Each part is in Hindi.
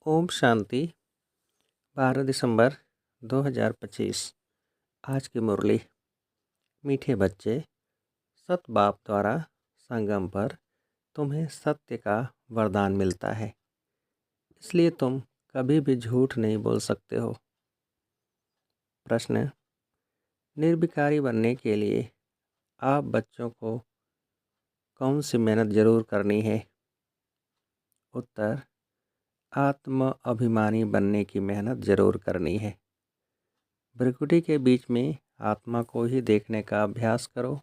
ओम शांति। 12 दिसंबर 2025। आज की मुरली। मीठे बच्चे, सत बाप द्वारा संगम पर तुम्हें सत्य का वरदान मिलता है, इसलिए तुम कभी भी झूठ नहीं बोल सकते हो। प्रश्न: निर्विकारी बनने के लिए आप बच्चों को कौन सी मेहनत जरूर करनी है? उत्तर: आत्म अभिमानी बनने की मेहनत जरूर करनी है। भ्रिकुटी के बीच में आत्मा को ही देखने का अभ्यास करो।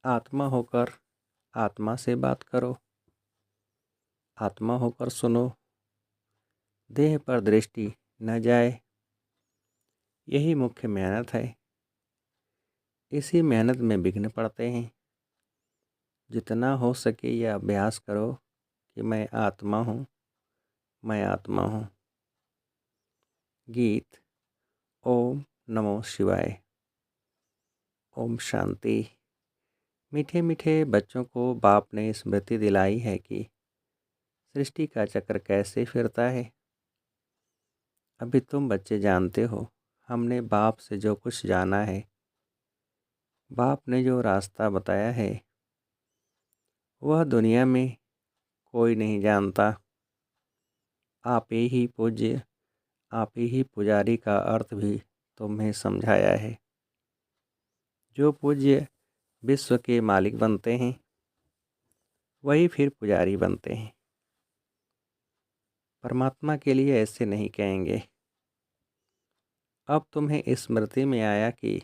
आत्मा होकर आत्मा से बात करो। आत्मा होकर सुनो। देह पर दृष्टि न जाए। यही मुख्य मेहनत है। इसी मेहनत में विघ्न पड़ते हैं। जितना हो सके यह अभ्यास करो कि मैं आत्मा हूँ, मैं आत्मा हूँ। गीत। ओम नमो शिवाय। ओम शांति। मीठे मीठे बच्चों को बाप ने स्मृति दिलाई है कि सृष्टि का चक्र कैसे फिरता है। अभी तुम बच्चे जानते हो, हमने बाप से जो कुछ जाना है, बाप ने जो रास्ता बताया है, वह दुनिया में कोई नहीं जानता। आप ही पूज्य, आप ही पुजारी का अर्थ भी तुम्हें समझाया है। जो पूज्य विश्व के मालिक बनते हैं, वही फिर पुजारी बनते हैं। परमात्मा के लिए ऐसे नहीं कहेंगे। अब तुम्हें स्मृति में आया कि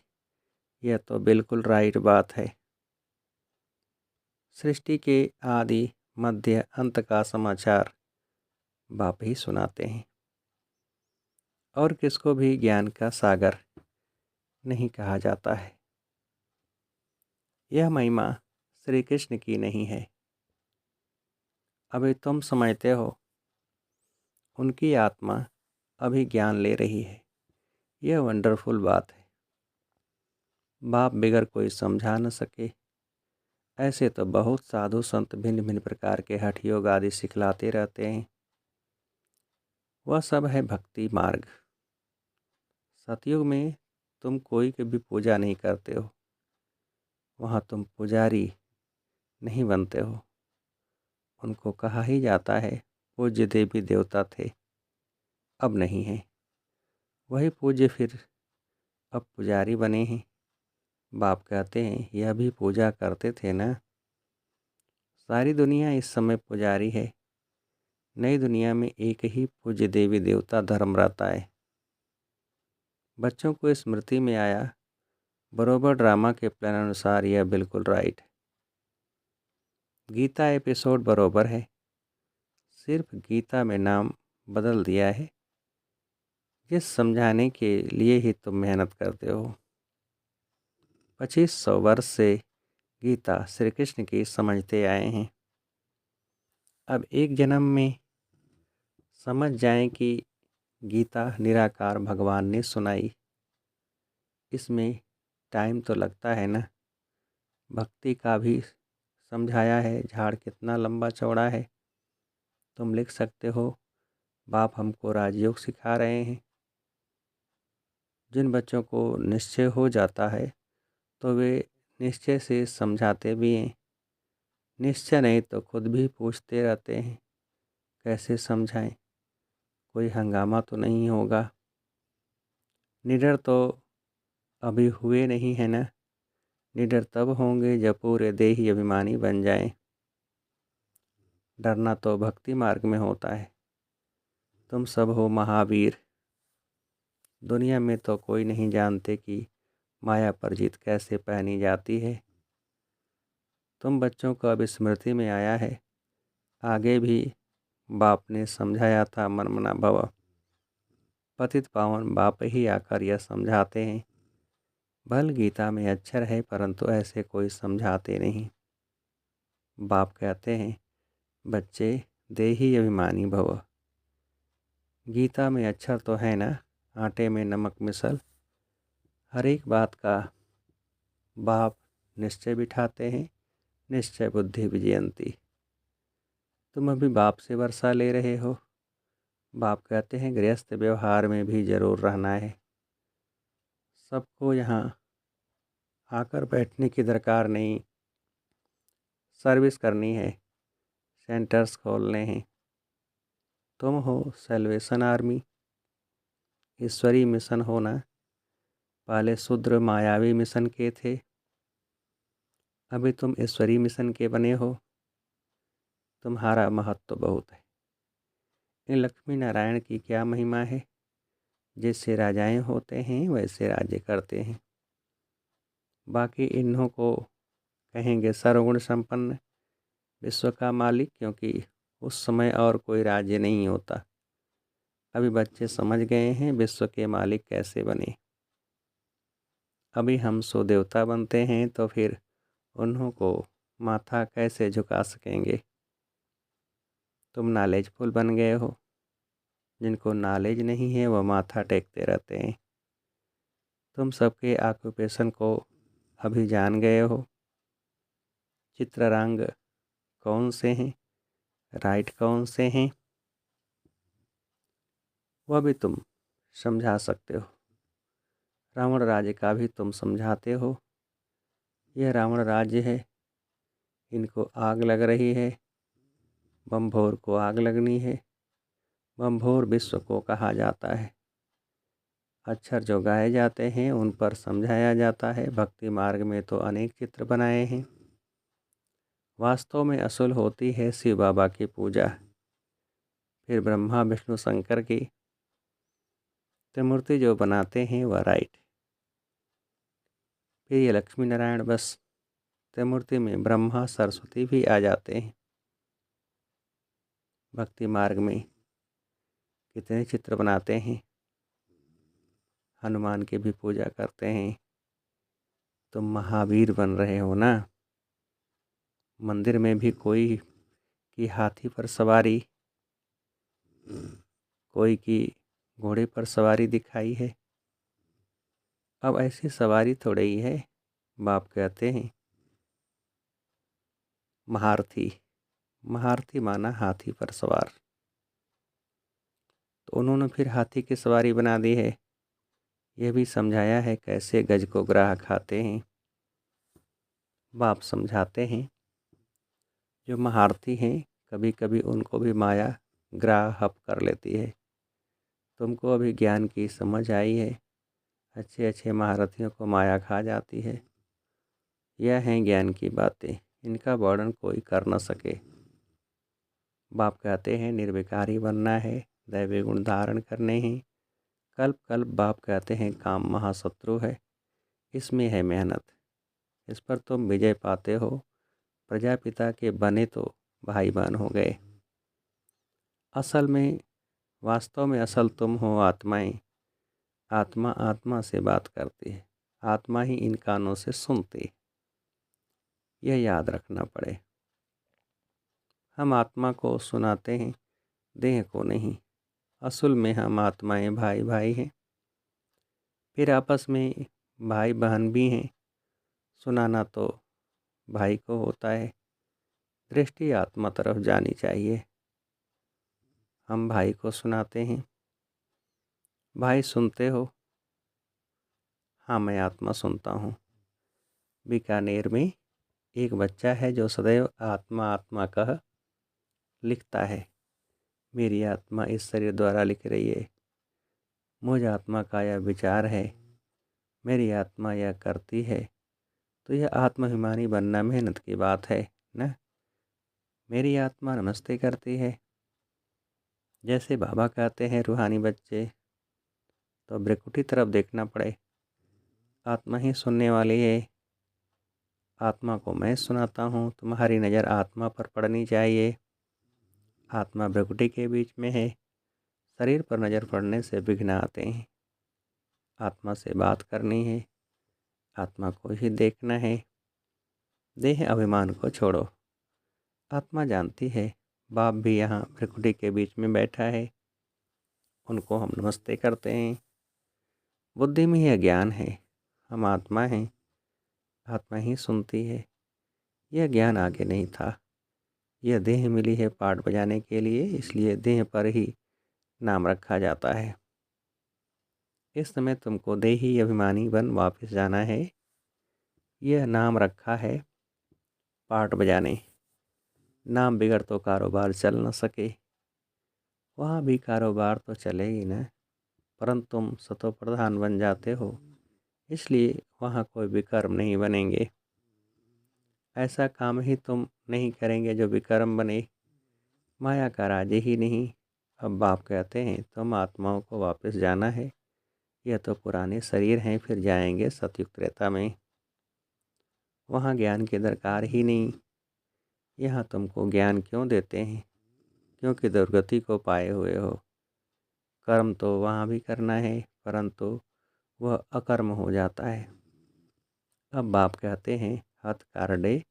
यह तो बिल्कुल राइट बात है। सृष्टि के आदि मध्य अंत का समाचार बाप ही सुनाते हैं, और किसको भी ज्ञान का सागर नहीं कहा जाता है। यह महिमा श्री कृष्ण की नहीं है। अभी तुम समझते हो, उनकी आत्मा अभी ज्ञान ले रही है। यह वंडरफुल बात है। बाप बिगर कोई समझा न सके। ऐसे तो बहुत साधु संत भिन्न भिन्न प्रकार के हठ योग आदि सिखलाते रहते हैं। वह सब है भक्ति मार्ग। सतयुग में तुम कोई की भी पूजा नहीं करते हो। वहाँ तुम पुजारी नहीं बनते हो। उनको कहा ही जाता है पूज्य देवी देवता थे, अब नहीं है। वही पूज्य फिर अब पुजारी बने हैं। बाप कहते हैं यह भी पूजा करते थे ना। सारी दुनिया इस समय पुजारी है। नई दुनिया में एक ही पूज्य देवी देवता धर्म रहता है। बच्चों को स्मृति में आया, बरोबर ड्रामा के प्लान अनुसार यह बिल्कुल राइट है। गीता एपिसोड बरोबर है, सिर्फ गीता में नाम बदल दिया है। ये समझाने के लिए ही तुम मेहनत करते हो। 2500 वर्ष से गीता श्री कृष्ण की समझते आए हैं। अब एक जन्म में समझ जाएं कि गीता निराकार भगवान ने सुनाई। इसमें टाइम तो लगता है ना। भक्ति का भी समझाया है, झाड़ कितना लंबा चौड़ा है। तुम लिख सकते हो, बाप हमको राजयोग सिखा रहे हैं। जिन बच्चों को निश्चय हो जाता है तो वे निश्चय से समझाते भी हैं। निश्चय नहीं तो खुद भी पूछते रहते हैं कैसे समझाएं, कोई हंगामा तो नहीं होगा। निडर तो अभी हुए नहीं है ना। निडर तब होंगे जब पूरे देही अभिमानी बन जाएं। डरना तो भक्ति मार्ग में होता है। तुम सब हो महावीर। दुनिया में तो कोई नहीं जानते कि माया पर जीत कैसे पहनी जाती है। तुम बच्चों को अब स्मृति में आया है। आगे भी बाप ने समझाया था, मन मना भव। पतित पावन बाप ही आकर यह समझाते हैं। भल गीता में अक्षर है, परंतु ऐसे कोई समझाते नहीं। बाप कहते हैं बच्चे देही अभिमानी भव। गीता में अक्षर तो है ना, आटे में नमक मिसल। हर एक बात का बाप निश्चय बिठाते हैं। निश्चय बुद्धि विजयंती। तुम अभी बाप से वर्षा ले रहे हो। बाप कहते हैं गृहस्थ व्यवहार में भी ज़रूर रहना है। सबको यहाँ आकर बैठने की दरकार नहीं, सर्विस करनी है, सेंटर्स खोलने हैं। तुम हो सेल्वेशन आर्मी, ईश्वरी मिशन होना। पहले शूद्र मायावी मिशन के थे, अभी तुम ईश्वरी मिशन के बने हो। तुम्हारा महत्व बहुत है। इन लक्ष्मी नारायण की क्या महिमा है। जैसे राजाएं होते हैं वैसे राज्य करते हैं। बाकी इन्हों को कहेंगे सर्वगुण संपन्न, विश्व का मालिक, क्योंकि उस समय और कोई राज्य नहीं होता। अभी बच्चे समझ गए हैं विश्व के मालिक कैसे बने। अभी हम सो देवता बनते हैं तो फिर उन्हों को माथा कैसे झुका सकेंगे। तुम नॉलेजफुल बन गए हो। जिनको नॉलेज नहीं है वह माथा टेकते रहते हैं। तुम सबके ऑक्यूपेशन को अभी जान गए हो। चित्ररंग कौन से हैं, राइट कौन से हैं, वह भी तुम समझा सकते हो। रावण राज्य का भी तुम समझाते हो। यह रावण राज्य है, इनको आग लग रही है, बम्भोर को आग लगनी है। बम्भोर विश्व को कहा जाता है। अक्षर जो गाए जाते हैं उन पर समझाया जाता है। भक्ति मार्ग में तो अनेक चित्र बनाए हैं। वास्तव में असल होती है शिव बाबा की पूजा, फिर ब्रह्मा विष्णु शंकर की त्रिमूर्ति जो बनाते हैं वह राइट। फिर ये लक्ष्मी नारायण, बस त्रिमूर्ति में ब्रह्मा सरस्वती भी आ जाते हैं। भक्ति मार्ग में कितने चित्र बनाते हैं। हनुमान की भी पूजा करते हैं। तुम महावीर बन रहे हो ना। मंदिर में भी कोई की हाथी पर सवारी, कोई की घोड़े पर सवारी दिखाई है। अब ऐसी सवारी थोड़ी ही है। बाप कहते हैं महारथी, महारथी माना हाथी पर सवार। तो उन्होंने फिर हाथी की सवारी बना दी है। यह भी समझाया है कैसे गज को ग्राह खाते हैं। बाप समझाते हैं जो महारथी हैं कभी कभी उनको भी माया ग्राह हप कर लेती है। तुमको अभी ज्ञान की समझ आई है। अच्छे अच्छे महारथियों को माया खा जाती है। यह हैं ज्ञान की बातें, इनका वर्णन कोई कर न सके। बाप कहते हैं निर्विकारी बनना है, दैवी गुण धारण करने हैं। कल्प कल्प बाप कहते हैं काम महाशत्रु है, इसमें है मेहनत, इस पर तुम विजय पाते हो। प्रजापिता के बने तो भाई बहन हो गए। असल में वास्तव में असल तुम हो आत्माएं। आत्मा आत्मा से बात करती है, आत्मा ही इन कानों से सुनती है। यह याद रखना पड़े। हम आत्मा को सुनाते हैं, देह को नहीं। असल में हम आत्माएं भाई भाई हैं। फिर आपस में भाई बहन भी हैं। सुनाना तो भाई को होता है, दृष्टि आत्मा तरफ जानी चाहिए। हम भाई को सुनाते हैं। भाई सुनते हो? हाँ, मैं आत्मा सुनता हूँ। बीकानेर में एक बच्चा है जो सदैव आत्मा आत्मा कह लिखता है। मेरी आत्मा इस शरीर द्वारा लिख रही है। मुझ आत्मा का यह विचार है, मेरी आत्मा यह करती है। तो यह आत्माभिमानी बनना मेहनत की बात है ना। मेरी आत्मा नमस्ते करती है। जैसे बाबा कहते हैं रूहानी बच्चे, तो ब्रिकुटी तरफ देखना पड़े। आत्मा ही सुनने वाली है। आत्मा को मैं सुनाता हूँ। तुम्हारी नज़र आत्मा पर पड़नी चाहिए। आत्मा भ्रकुटी के बीच में है। शरीर पर नज़र पड़ने से विघ्न आते हैं। आत्मा से बात करनी है, आत्मा को ही देखना है। देह अभिमान को छोड़ो। आत्मा जानती है बाप भी यहाँ भ्रकुटी के बीच में बैठा है, उनको हम नमस्ते करते हैं। बुद्धि में यह ज्ञान है, हम आत्मा हैं, आत्मा ही सुनती है। यह ज्ञान आगे नहीं था। यह देह मिली है पाठ बजाने के लिए, इसलिए देह पर ही नाम रखा जाता है। इस समय तुमको देही अभिमानी बन वापस जाना है। यह नाम रखा है पार्ट बजाने। नाम बिगड़ तो कारोबार चल न सके। वहाँ भी कारोबार तो चलेगी ना, परंतु तुम सतो प्रधान बन जाते हो, इसलिए वहाँ कोई विकर्म नहीं बनेंगे। ऐसा काम ही तुम नहीं करेंगे जो विकर्म बने। माया का राज ही नहीं। अब बाप कहते हैं तुम आत्माओं को वापस जाना है। यह तो पुराने शरीर हैं, फिर जाएंगे सतयुग त्रेता में। वहाँ ज्ञान की दरकार ही नहीं। यहाँ तुमको ज्ञान क्यों देते हैं? क्योंकि दुर्गति को पाए हुए हो। कर्म तो वहाँ भी करना है, परंतु वह अकर्म हो जाता है। अब बाप कहते हैं हथ कारडे,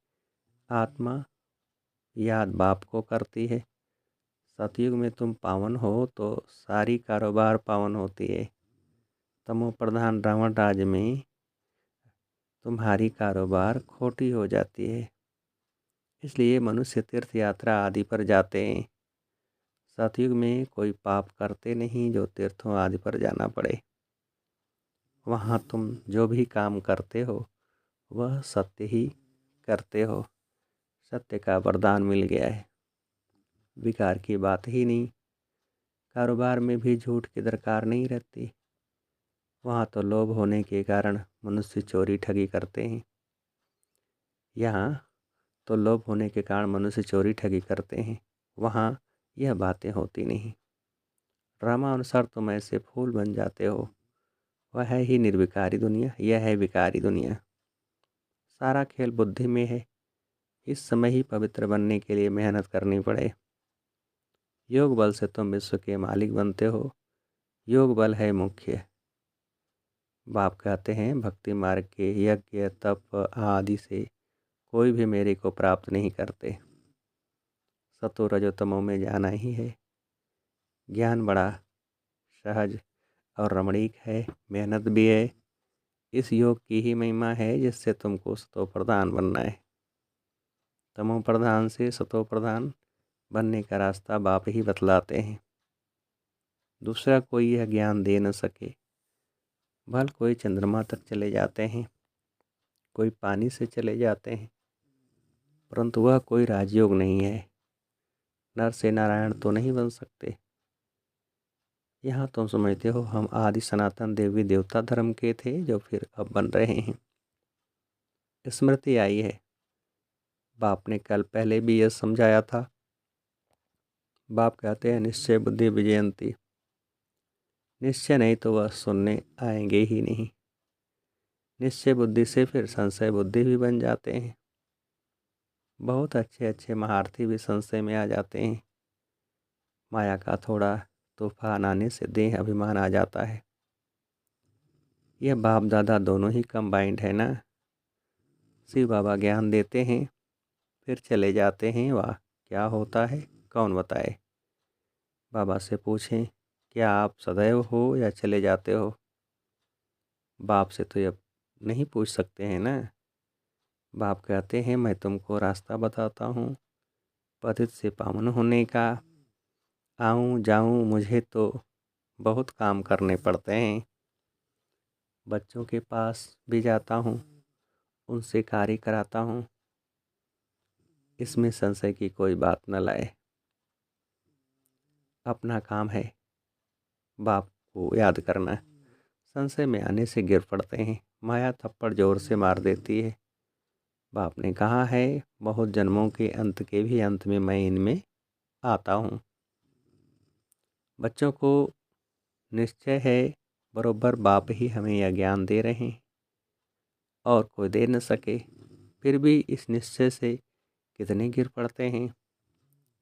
आत्मा याद बाप को करती है। सतयुग में तुम पावन हो तो सारी कारोबार पावन होती है। तमो प्रधान रावण राज में तुम्हारी कारोबार खोटी हो जाती है। इसलिए मनुष्य तीर्थ यात्रा आदि पर जाते हैं। सतयुग में कोई पाप करते नहीं जो तीर्थों आदि पर जाना पड़े। वहाँ तुम जो भी काम करते हो वह सत्य ही करते हो। सत्य का वरदान मिल गया है। विकार की बात ही नहीं। कारोबार में भी झूठ की दरकार नहीं रहती। वहाँ तो लोभ होने के कारण मनुष्य चोरी ठगी करते हैं। यहाँ तो लोभ होने के कारण मनुष्य चोरी ठगी करते हैं। वहाँ यह बातें होती नहीं। रामानुसार तुम ऐसे फूल बन जाते हो। वह है ही निर्विकारी दुनिया, यह है विकारी दुनिया। सारा खेल बुद्धि में है। इस समय ही पवित्र बनने के लिए मेहनत करनी पड़े। योग बल से तुम विश्व के मालिक बनते हो। योग बल है मुख्य। बाप कहते हैं भक्ति मार्ग के यज्ञ तप आदि से कोई भी मेरे को प्राप्त नहीं करते। सतो रजोतमो में जाना ही है। ज्ञान बड़ा सहज और रमणीक है, मेहनत भी है। इस योग की ही महिमा है जिससे तुमको सतो प्रधान बनना है। तमो प्रधान से सतो प्रधान बनने का रास्ता बाप ही बतलाते हैं। दूसरा कोई यह ज्ञान दे न सके। भल कोई चंद्रमा तक चले जाते हैं, कोई पानी से चले जाते हैं, परंतु वह कोई राजयोग नहीं है। नर से नारायण तो नहीं बन सकते। यहाँ तुम समझते हो हम आदि सनातन देवी देवता धर्म के थे जो फिर अब बन रहे हैं। स्मृति आई है। बाप ने कल पहले भी यह समझाया था। बाप कहते हैं निश्चय बुद्धि विजयंती। निश्चय नहीं तो वह सुनने आएंगे ही नहीं। निश्चय बुद्धि से फिर संशय बुद्धि भी बन जाते हैं। बहुत अच्छे अच्छे महारथी भी संशय में आ जाते हैं। माया का थोड़ा तूफान आने से देह अभिमान आ जाता है। यह बाप दादा दोनों ही कंबाइंड है ना। शिव बाबा ज्ञान देते हैं फिर चले जाते हैं। वाह, क्या होता है कौन बताए। बाबा से पूछें क्या आप सदैव हो या चले जाते हो। बाप से तो अब नहीं पूछ सकते हैं ना। बाप कहते हैं मैं तुमको रास्ता बताता हूँ पतित से पावन होने का। आऊँ जाऊँ मुझे तो बहुत काम करने पड़ते हैं। बच्चों के पास भी जाता हूँ, उनसे कार्य कराता हूँ। इसमें संशय की कोई बात न लाए। अपना काम है बाप को याद करना। संशय में आने से गिर पड़ते हैं। माया थप्पड़ जोर से मार देती है। बाप ने कहा है बहुत जन्मों के अंत के भी अंत में मैं इनमें आता हूँ। बच्चों को निश्चय है बरोबर बाप ही हमें यह ज्ञान दे रहे हैं और कोई दे न सके। फिर भी इस निश्चय से कितने गिर पड़ते हैं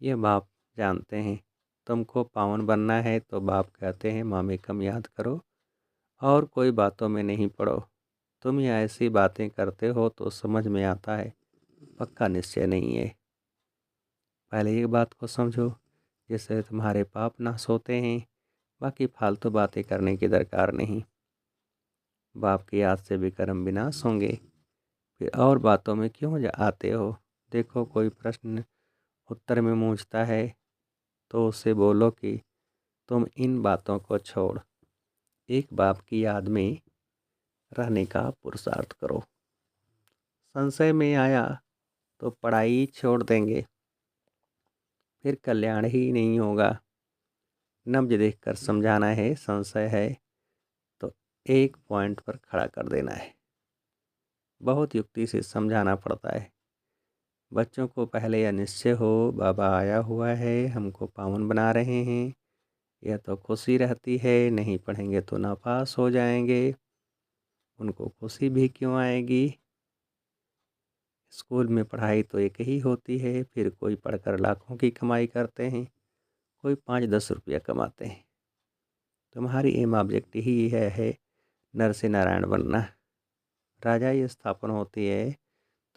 ये बाप जानते हैं। तुमको पावन बनना है तो बाप कहते हैं मामेकम याद करो और कोई बातों में नहीं पड़ो। तुम ये ऐसी बातें करते हो तो समझ में आता है पक्का निश्चय नहीं है। पहले एक बात को समझो जिससे तुम्हारे पाप नाश होते हैं। बाकी फालतू बातें करने की दरकार नहीं। बाप की याद से भी कर्म विनाश होंगे। फिर और बातों में क्यों आते हो। देखो कोई प्रश्न उत्तर में मूंझता है तो उससे बोलो कि तुम इन बातों को छोड़ एक बाप की याद में रहने का पुरुषार्थ करो। संशय में आया तो पढ़ाई छोड़ देंगे, फिर कल्याण ही नहीं होगा। नब्ज देखकर समझाना है, संशय है तो एक पॉइंट पर खड़ा कर देना है। बहुत युक्ति से समझाना पड़ता है। बच्चों को पहले यह निश्चय हो, बाबा आया हुआ है, हमको पावन बना रहे हैं, यह तो खुशी रहती है, नहीं पढ़ेंगे तो नापास हो जाएंगे। उनको खुशी भी क्यों आएगी? स्कूल में पढ़ाई तो एक ही होती है, फिर कोई पढ़कर लाखों की कमाई करते हैं, कोई 5-10 रुपया कमाते हैं। तुम्हारी एम ऑब्जेक्ट ही है नर से नारायण बनना। राजा की स्थापना होती है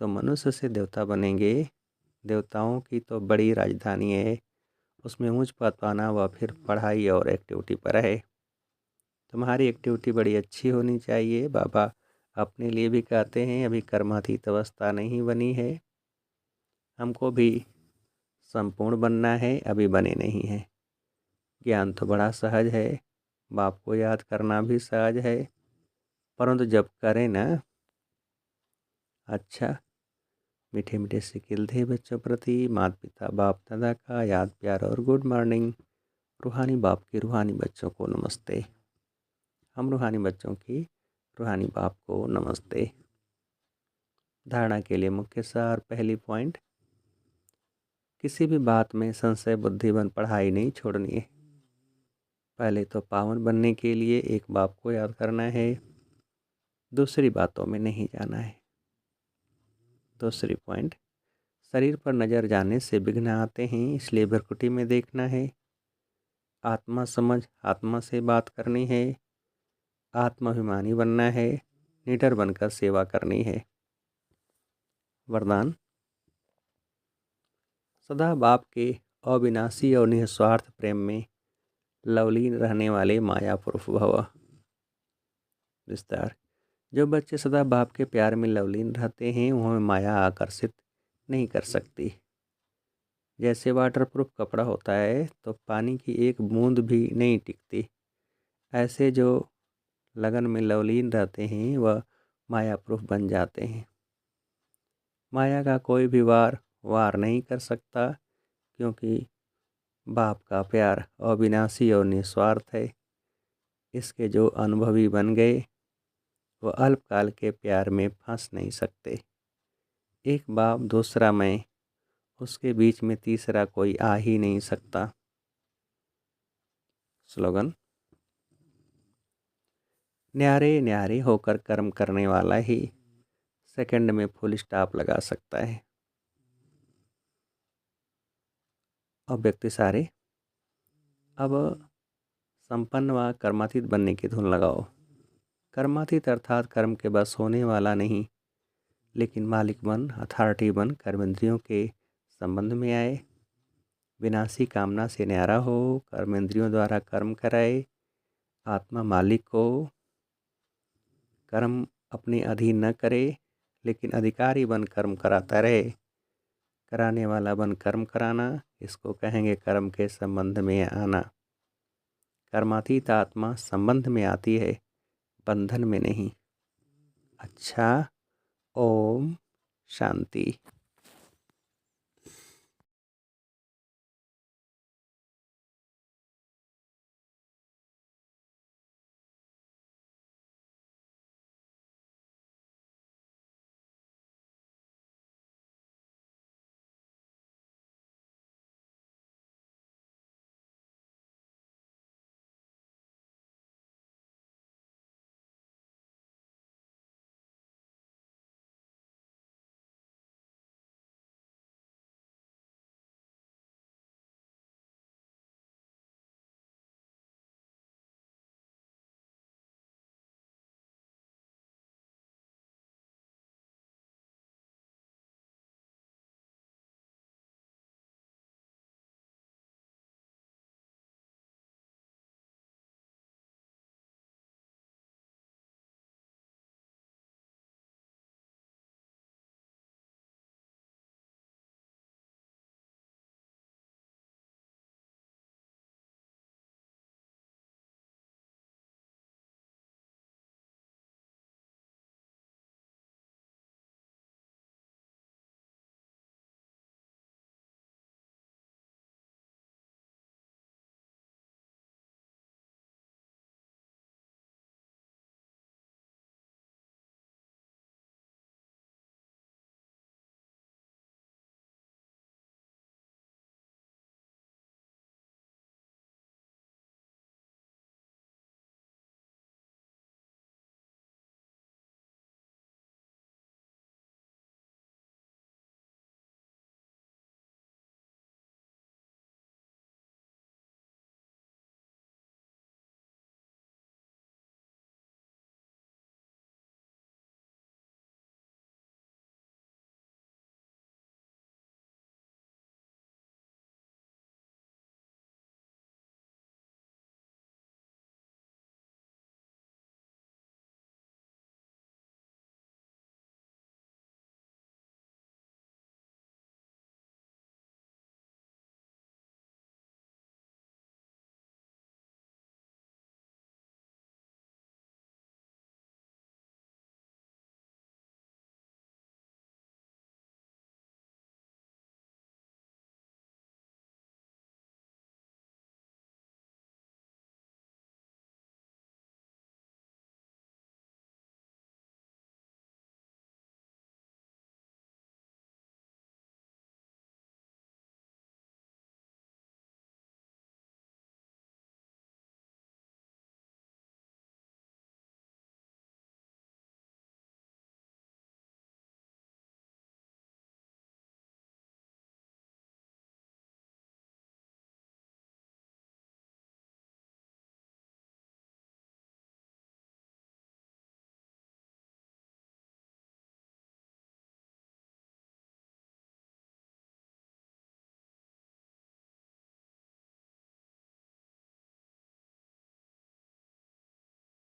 तो मनुष्य से देवता बनेंगे। देवताओं की तो बड़ी राजधानी है, उसमें ऊंच पद पाना व फिर पढ़ाई और एक्टिविटी पर है। तुम्हारी एक्टिविटी बड़ी अच्छी होनी चाहिए। बाबा अपने लिए भी कहते हैं, अभी कर्मातीत अवस्था नहीं बनी है, हमको भी संपूर्ण बनना है, अभी बने नहीं हैं। ज्ञान तो बड़ा सहज है, बाप को याद करना भी सहज है, परंतु जब करें ना, अच्छा मीठे मीठे से खिल थे बच्चों प्रति माता पिता बाप दादा का याद प्यार और गुड मॉर्निंग। रूहानी बाप के रूहानी बच्चों को नमस्ते। हम रूहानी बच्चों की रूहानी बाप को नमस्ते। धारणा के लिए मुख्य सार। पहली पॉइंट, किसी भी बात में संशय बुद्धि बन पढ़ाई नहीं छोड़नी है। पहले तो पावन बनने के लिए एक बाप को याद करना है, दूसरी बातों में नहीं जाना है। दूसरी पॉइंट, शरीर पर नज़र जाने से विघ्न आते हैं, इसलिए भ्रकुटी में देखना है। आत्मा समझ आत्मा से बात करनी है, आत्माभिमानी बनना है, निडर बनकर सेवा करनी है। वरदान, सदा बाप के अविनाशी और निस्वार्थ प्रेम में लवलीन रहने वाले मायापुरुष भव। विस्तार, जो बच्चे सदा बाप के प्यार में लवलीन रहते हैं उन्हें माया आकर्षित नहीं कर सकती। जैसे वाटरप्रूफ कपड़ा होता है तो पानी की एक बूंद भी नहीं टिकती, ऐसे जो लगन में लवलीन रहते हैं वह मायाप्रूफ बन जाते हैं। माया का कोई भी वार नहीं कर सकता, क्योंकि बाप का प्यार अविनाशी और निस्वार्थ है। इसके जो अनुभवी बन गए वह अल्पकाल के प्यार में फंस नहीं सकते। एक बाप दूसरा मैं, उसके बीच में तीसरा कोई आ ही नहीं सकता। स्लोगन, न्यारे न्यारे होकर कर्म करने वाला ही सेकंड में फुल स्टॉप लगा सकता है। अव्यक्ति सारे, अब संपन्न व कर्मातीत बनने की धुन लगाओ। कर्मातीत अर्थात कर्म के बस होने वाला नहीं, लेकिन मालिक बन, अथॉरिटी बन कर्मेंद्रियों के संबंध में आए, विनाशी कामना से न्यारा हो, कर्मेंद्रियों द्वारा कर्म कराए, आत्मा मालिक हो, कर्म अपने अधीन न करे, लेकिन अधिकारी बन कर्म कराता रहे। कराने वाला बन कर्म कराना, इसको कहेंगे कर्म के संबंध में आना। कर्मातीत आत्मा संबंध में आती है, बंधन में नहीं। अच्छा, ओम शांति।